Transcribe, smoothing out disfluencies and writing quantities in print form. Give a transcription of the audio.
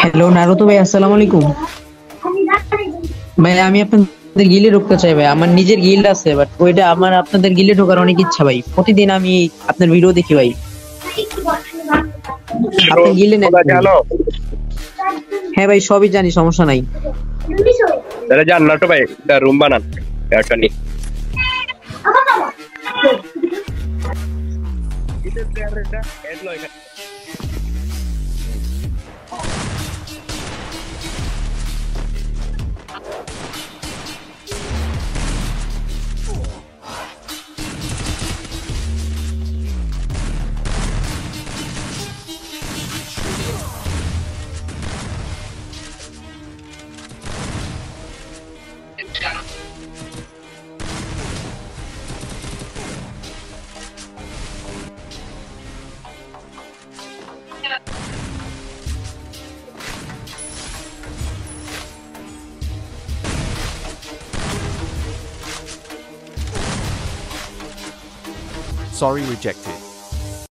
Hello Naruto ভাই, আসসালামু আলাইকুম। ভাই আমি আপনাদের গিল্ডে ঢুকতে চাই ভাই, আমার নিজের গিল্ড আছে, বাট ওইটা আমার আপনাদের গিল্ডে ঢোকার অনেক ইচ্ছা ভাই, প্রতিদিন আমি আপনার ভিডিও দেখি ভাই। আপনার গিল্ডে নেন তোমরা ভাই। জানো? হ্যাঁ ভাই, সবই জানি, সমস্যা নাই। তাহলে জান নাটো ভাই, একটা রুম বানান একটা নিয়ে। Sorry, rejected.